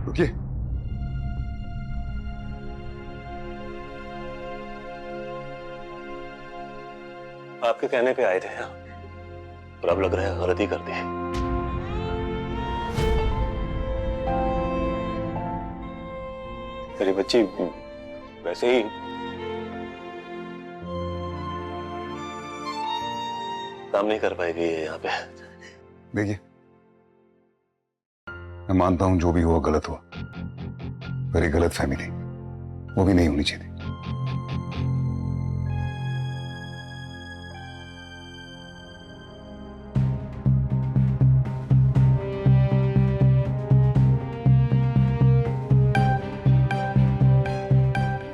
रुकिए। आपके कहने पे आए थे यहाँ, और अब लग रहा है गलती कर दी। मेरी बच्ची वैसे ही काम नहीं कर पाएगी यहाँ पे। देखिए, मैं मानता हूं जो भी हुआ गलत हुआ, पर एक गलत फहमी थी, वो भी नहीं होनी चाहिए थी।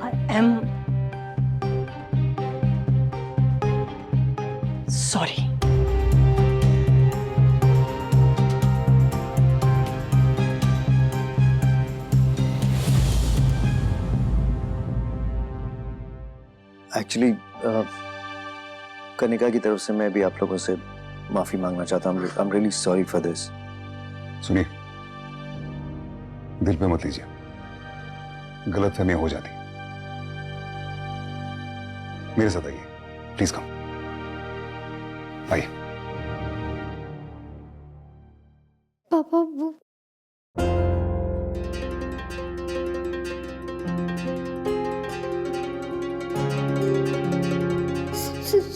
I am sorry. Actually Kanika की तरफ से मैं भी आप लोगों से माफी मांगना चाहता हूँ। I am really sorry for this. सुनिए, दिल पे मत लीजिए, गलतफहमियां हो जाती। मेरे साथ आइए, प्लीज कम। आइए। पापा वो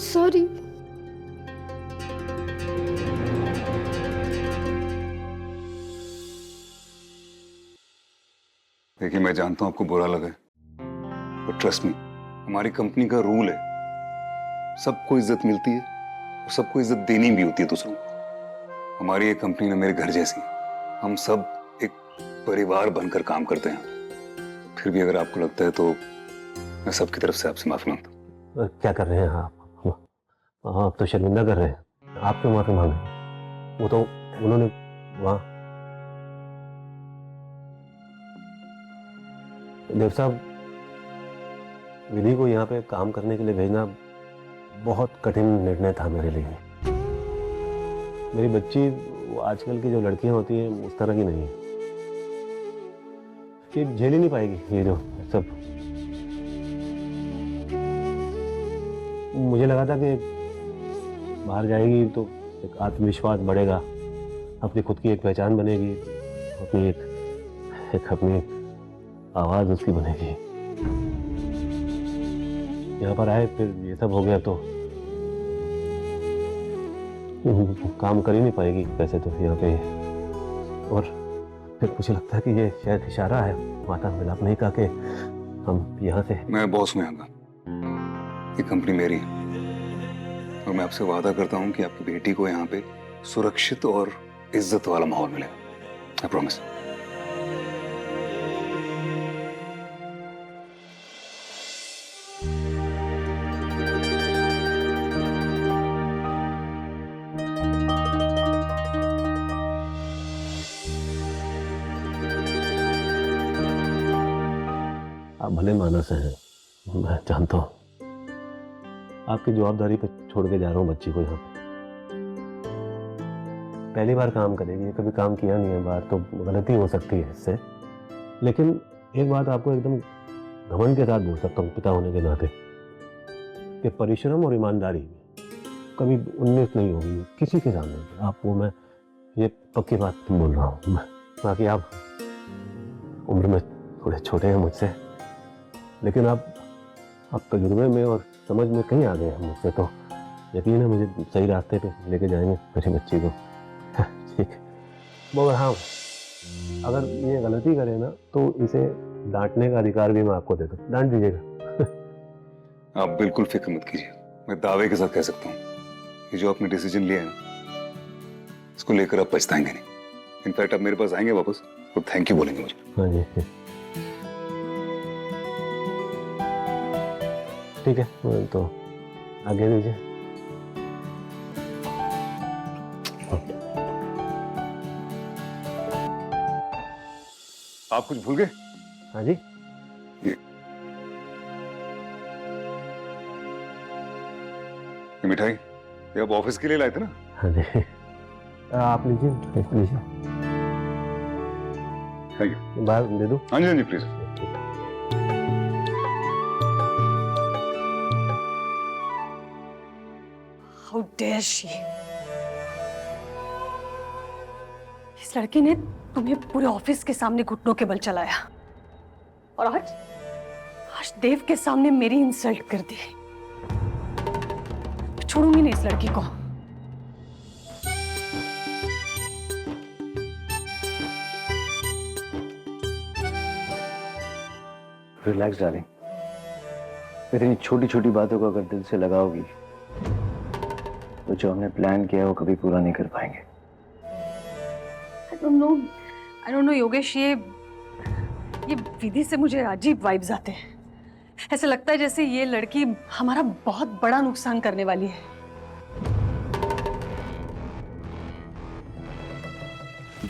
सॉरी। देखिए, मैं जानता हूं आपको बुरा लगे, पर ट्रस्ट मी, हमारी कंपनी का रूल है, सबको इज्जत मिलती है और सबको इज्जत देनी भी होती है दूसरों को। हमारी ये कंपनी ना मेरे घर जैसी, हम सब एक परिवार बनकर काम करते हैं। फिर भी अगर आपको लगता है तो मैं सबकी तरफ से आपसे माफी मांगता हूँ। क्या कर रहे हैं आप? आप तो शर्मिंदा कर रहे हैं। आप क्यों माफी मांगे? वो तो उन्होंने वहां। देव साहब, विधि को यहाँ पे काम करने के लिए भेजना बहुत कठिन निर्णय था मेरे लिए। मेरी बच्ची, वो आजकल की जो लड़कियां होती हैं उस तरह की नहीं है, कि झेल ही नहीं पाएगी ये जो सब। मुझे लगा था कि बाहर जाएगी तो एक आत्मविश्वास बढ़ेगा, अपनी खुद की एक पहचान बनेगी, अपनी एक अपनी आवाज उसकी बनेगी। यहाँ पर आए फिर ये सब हो गया तो काम कर ही नहीं पाएगी वैसे तो यहाँ पे। और फिर मुझे लगता है कि ये शायद इशारा है माता मिलाप नहीं का कि हम यहाँ से। मैं बॉस में आऊंगा, ये कंपनी मेरी है, और मैं आपसे वादा करता हूं कि आपकी बेटी को यहाँ पे सुरक्षित और इज्जत वाला माहौल मिलेगा। I promise. आप भले मानस हैं, मैं जानता हूँ। आपकी जवाबदारी पे छोड़ के जा रहा हूँ बच्ची को यहाँ पे। पहली बार काम करेगी, कभी काम किया नहीं है बाहर, तो गलती हो सकती है इससे। लेकिन एक बात आपको एकदम घमंड के साथ बोल सकता हूँ पिता होने के नाते, कि परिश्रम और ईमानदारी कभी 19 नहीं होगी किसी के सामने। आपको मैं ये पक्की बात बोल रहा हूँ। बाकी आप उम्र में थोड़े छोटे हैं मुझसे, लेकिन आप तजुर्बे में और समझ में कहीं आ गए हैं मुझसे, तो यकीन है मुझे सही रास्ते पे लेके जाएंगे मेरी बच्ची को। ठीक है, मगर हाँ, अगर ये गलती करे ना तो इसे डांटने का अधिकार भी मैं आपको देता हूँ, डांट दीजिएगा। आप बिल्कुल फिक्र मत कीजिए, मैं दावे के साथ कह सकता हूँ कि जो आपने डिसीजन लिया है ना, इसको लेकर आप पछताएंगे नहीं। इनफैक्ट आप मेरे पास आएंगे वापस और थैंक यू बोलेंगे मुझे। हाँ जी, ठीक है, तो आगे दीजिए। आप कुछ भूल गए? हाँ जी, ये मिठाई ये आप ऑफिस के लिए लाए थे ना? हाँ जी, आप लीजिए लीजिए। Thank you. बाहर दे दूं? हाँ जी प्लीज। How dare she. इस लड़की ने तुम्हें पूरे ऑफिस के सामने घुटनों के बल चलाया और आज देव के सामने मेरी इंसल्ट कर दी। छोड़ूंगी नहीं इस लड़की को। रिलैक्स डार्लिंग, इतनी छोटी छोटी बातों को अगर दिल से लगाओगी तो जो हमने प्लान किया है वो कभी पूरा नहीं कर पाएंगे। I don't know योगेश, ये विधि से मुझे अजीब वाइब्स आते हैं। ऐसा लगता है जैसे ये लड़की हमारा बहुत बड़ा नुकसान करने वाली है।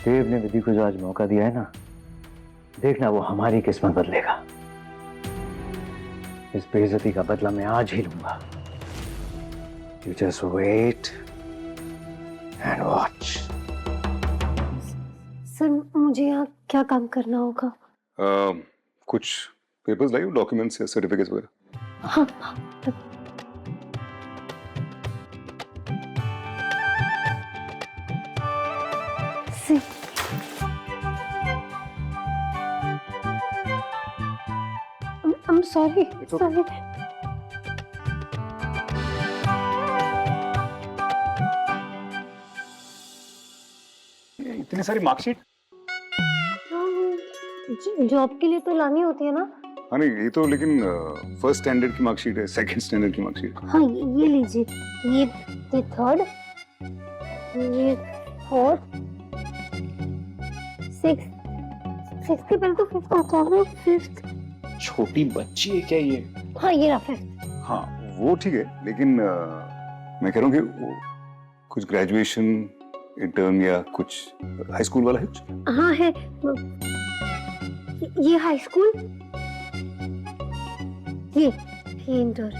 देव ने विधि को जो आज मौका दिया है ना, देखना वो हमारी किस्मत बदलेगा। इस बेइज्जती का बदला मैं आज ही लूंगा। You just wait and watch. Sir मुझे यहाँ क्या काम करना होगा? कुछ पेपर्स लाइए, डॉक्यूमेंट्स या सर्टिफिकेट्स वगैरह। हाँ सर। I'm sorry. Sorry. इतनी सारी मार्कशीट? जॉब के लिए तो लानी होती है ना? हाँ नहीं, ये तो लेकिन फर्स्ट स्टैंडर्ड की मार्कशीट है, सेकंड स्टैंडर्ड की मार्कशीट। हाँ ये लीजिए, ये थर्ड, ये फोर्थ, सिक्स के पहले तो फिफ्थ आता है। फिफ्थ छोटी बच्ची है क्या ये? हाँ ये रहा फिफ्थ। हाँ वो ठीक है, लेकिन मैं कह रहा हूँ कि वो कुछ ग्रेजुएशन, इंटर्न या कुछ हाई स्कूल वाला है कुछ? हाँ है, ये हाई स्कूल, ये इंटर।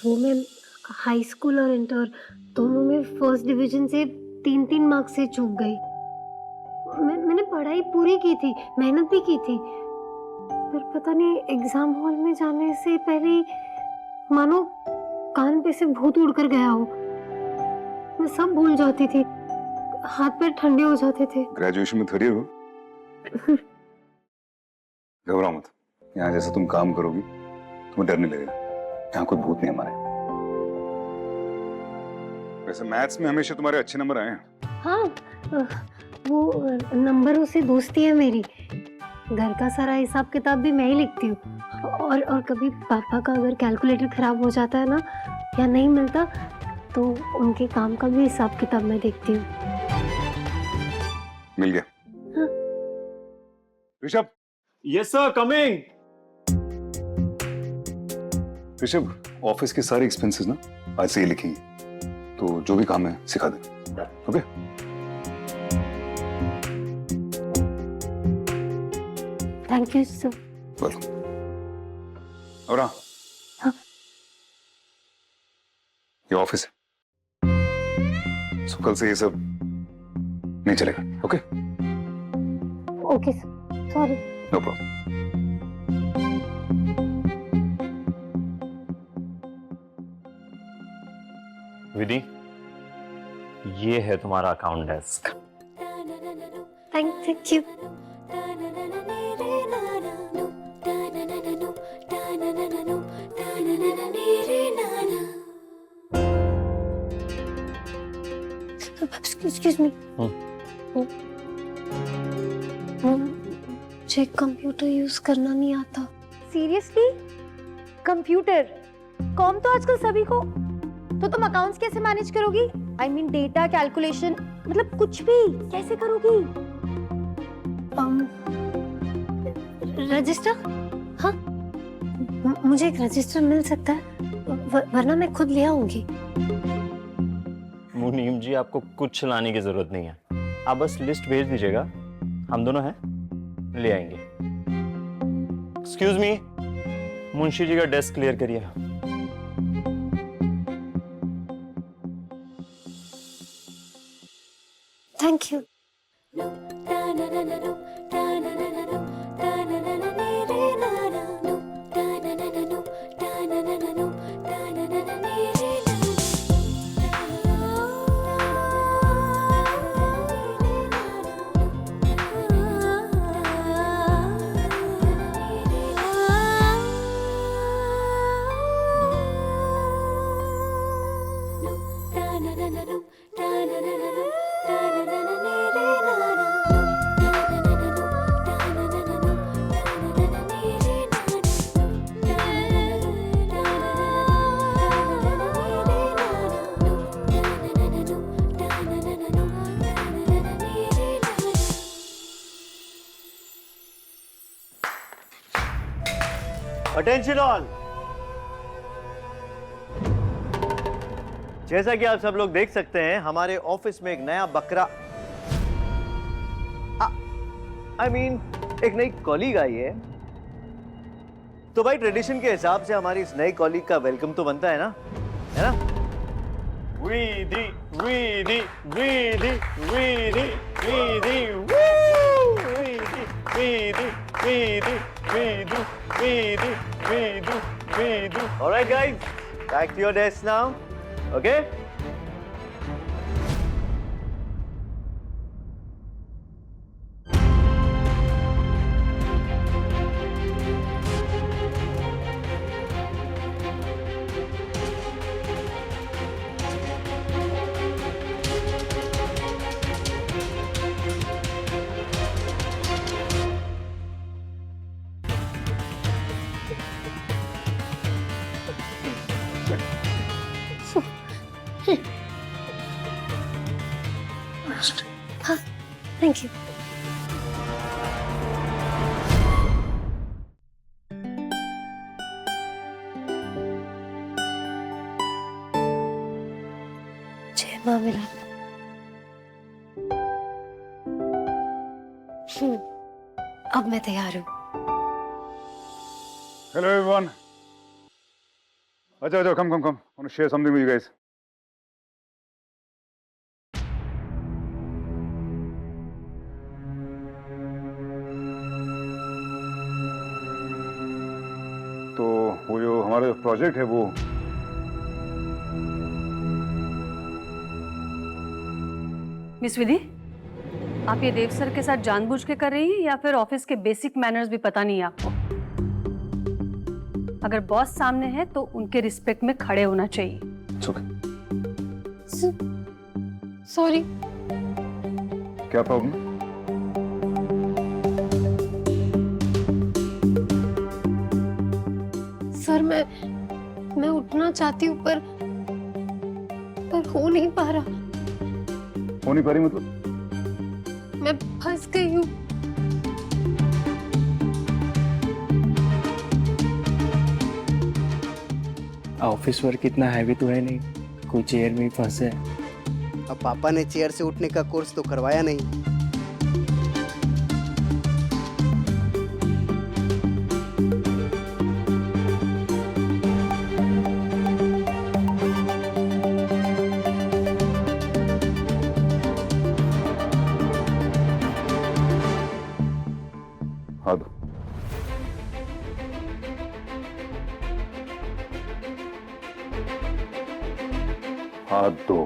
वो मैं हाई स्कूल और इंटर दोनों में फर्स्ट डिवीजन से 3 मार्क्स से चूक गई। मैंने पढ़ाई पूरी की थी, मेहनत भी की थी, पर पता नहीं एग्जाम हॉल में जाने से पहले ही मानो कान पे से भूत उड़ कर गया हो। मैं सब भूल जाती थी, हाथ पैर ठंडे हो जाते थे। ग्रेजुएशन में थर्ड ईयर हो? घबराओ मत, यहाँ जैसे तुम काम करोगी तुम्हें डर नहीं लगेगा। यहाँ कोई भूत नहीं हमारे। वैसे मैथ्स में हमेशा तुम्हारे अच्छे नंबर आए हैं। हाँ वो नंबरों से दोस्ती है मेरी। घर का सारा हिसाब किताब भी मैं ही लिखती हूँ, और कभी पापा का अगर कैलकुलेटर खराब हो जाता है ना या नहीं मिलता तो उनके काम का भी हिसाब किताब मैं देखती हूँ। मिल गया? हाँ। Rishabh. Yes sir, coming. Rishabh, office के सारे एक्सपेंसेस ना आज से ही लिखेंगे, तो जो भी काम है सिखा दे। Okay? Thank you sir. Welcome. और हाँ। ये ऑफिस है, सो कल से ये सब नहीं चलेगा। Okay? Okay sir, sorry. No problem. Vidhi, ये है तुम्हारा account desk. Thank you. Excuse me, मुझे कंप्यूटर यूज करना नहीं आता। सीरियसली? कंप्यूटर कॉम तो आजकल सभी को। तो तुम अकाउंट्स कैसे मैनेज करोगी? आई मीन डेटा कैलकुलेशन, मतलब कुछ भी कैसे करोगी? रजिस्टर? हाँ मुझे एक रजिस्टर मिल सकता है, वरना मैं खुद ले आऊंगी। मुनीम जी, आपको कुछ लाने की जरूरत नहीं है, आप बस लिस्ट भेज दीजिएगा, हम दोनों हैं, ले आएंगे। एक्सक्यूज मी, मुंशी जी का डेस्क क्लियर करिए। Thank you. Attention all. जैसा कि आप सब लोग देख सकते हैं, हमारे ऑफिस में एक नया बकरा एक नई कॉलीग आई है। तो भाई ट्रेडिशन के हिसाब से हमारी इस नई कॉलीग का वेलकम तो बनता है ना, है ना? वीधी वीधी वीधी वीधी वीधी वीधी वीधी वीधी वीधी वीधी वीधी वीधी। Alright guys, back to your desk now. Okay? Thank you. जय मां मिला। अब मैं तैयार हूँ। Hello everyone. Acha, come. I want to share something with you guys. तो वो जो हमारा प्रोजेक्ट है वो मिस विधि, आप ये देव सर के साथ जानबूझ के कर रही हैं या फिर ऑफिस के बेसिक मैनर्स भी पता नहीं है आपको? अगर बॉस सामने है तो उनके रिस्पेक्ट में खड़े होना चाहिए। सॉरी। क्या प्रॉब्लम? सर मैं उठना चाहती हूँ पर हो नहीं पा रहा। हो नहीं पा रही मतलब? मैं फंस गई हूँ। ऑफिस वर्क इतना हैवी तो है नहीं, कोई चेयर में ही फंसे है। अब पापा ने चेयर से उठने का कोर्स तो करवाया नहीं। हाथ दो।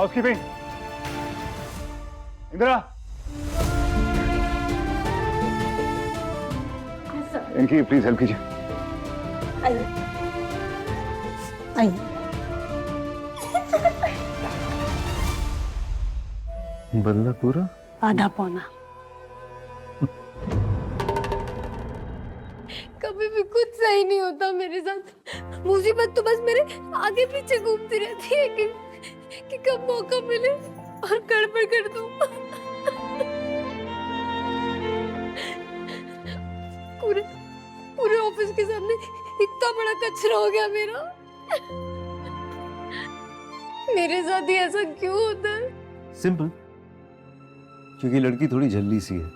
हाउसकीपिंग, इंदिरा, इनकी प्लीज हेल्प कीजिए। बदला पूरा आधा पौना। कभी भी कुछ सही नहीं होता मेरे साथ। मुसीबत तो बस मेरे आगे पीछे घूमती रहती है कि कब मौका मिले और गड़बड़ कर दूं। पूरे पूरे ऑफिस के सामने इतना बड़ा कचरा हो गया मेरा। मेरे साथ ही ऐसा क्यों होता है? सिंपल, क्योंकि लड़की थोड़ी झल्ली सी है।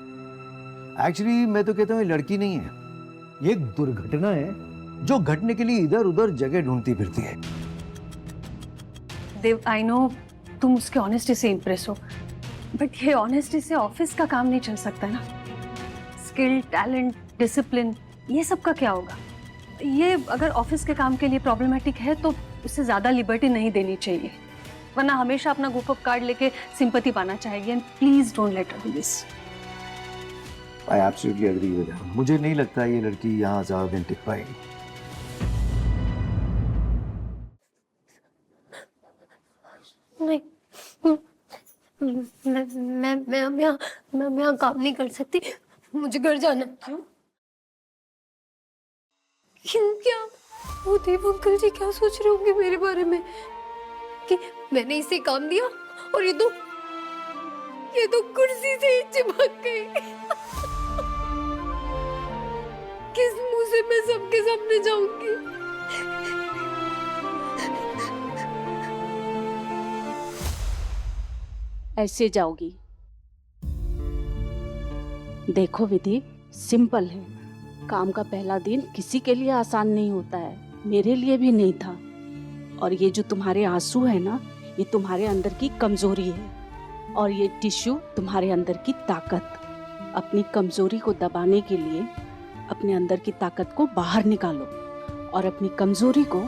एक्चुअली मैं तो कहता हूँ ये लड़की नहीं है, ये एक दुर्घटना है जो घटने के लिए इधर उधर जगह ढूंढती फिरती है। देव, आई नो तुम उसके ऑनेस्टी से इम्प्रेस हो, बट ये ऑनेस्टी से ऑफिस का काम नहीं चल सकता ना। स्किल, टैलेंट, डिसिप्लिन, ये सब का क्या होगा? ये अगर ऑफिस के काम के लिए प्रॉब्लमेटिक है तो उससे ज्यादा लिबर्टी नहीं देनी चाहिए, वरना हमेशा अपना ग्रुप ऑफ कार्ड लेके सिंपैथी पाना चाहेगी। And please don't let her do this. I absolutely agree with her. मुझे नहीं लगता ये लड़की यहाँ ज्यादा दिन टिक पाएगी। नहीं, मैं यहाँ काम नहीं कर सकती। मुझे घर जाना है। क्यों? क्या वो देव अंकल जी क्या सोच रहे होंगे मेरे बारे में कि मैंने इसे काम दिया और ये तो कुर्सी से ही चिपक गई। किस मुंह से मैं सबके सामने जाऊंगी? ऐसे जाओगी? देखो विधि, सिंपल है। काम का पहला दिन किसी के लिए आसान नहीं होता है, मेरे लिए भी नहीं था। और ये जो तुम्हारे आंसू है ना, ये तुम्हारे अंदर की कमजोरी है, और ये टिश्यू तुम्हारे अंदर की ताकत। अपनी कमजोरी को दबाने के लिए अपने अंदर की ताकत को बाहर निकालो, और अपनी कमजोरी को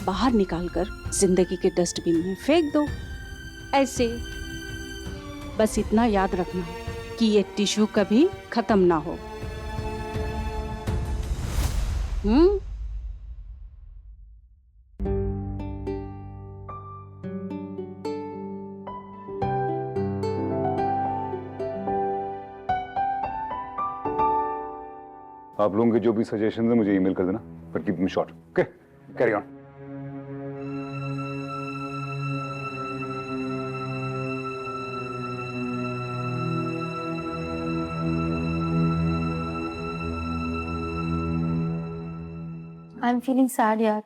बाहर निकालकर जिंदगी के डस्टबिन में फेंक दो। ऐसे बस इतना याद रखना कि ये टिश्यू कभी खत्म ना हो। आप लोगों के जो भी सजेशन है मुझे ईमेल कर देना, पर keep me short. Okay, carry on. I am feeling sad यार।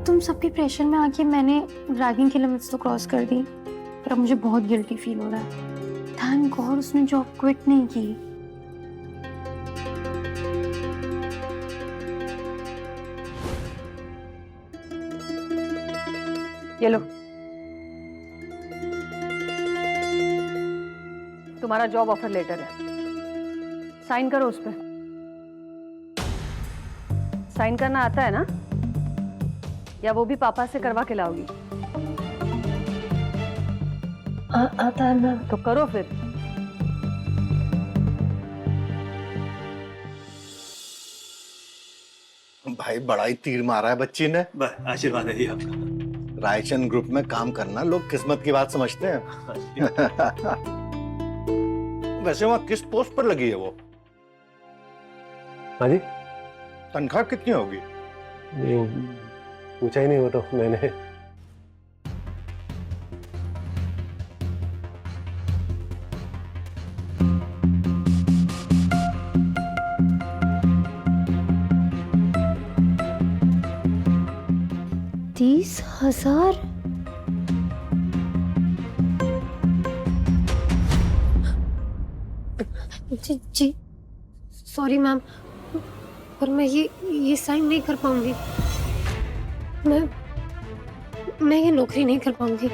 तुम सबके प्रेशर में आके मैंने रैगिंग की लिमिट्स तो क्रॉस कर दी, पर अब मुझे बहुत गिल्टी फील हो रहा है। थैंक गॉड उसने जॉब क्विट नहीं की। ये लो, तुम्हारा जॉब ऑफर लेटर है, साइन करो उस पर। साइन करना आता है ना, या वो भी पापा से करवा के लाओगी? आता है मैम। तो करो फिर। भाई बड़ा ही तीर मारा है बच्ची ने। आशीर्वाद है आपका। रायचंद ग्रुप में काम करना लोग किस्मत की बात समझते हैं। वैसे वहाँ किस पोस्ट पर लगी है वो? हाँ जी, तनख्वाह कितनी होगी? ये पूछा ही नहीं, वो तो मैंने। $30,000? जी सॉरी मैम, पर मैं ये साइन नहीं कर पाऊंगी। मैं ये नौकरी नहीं कर पाऊंगी।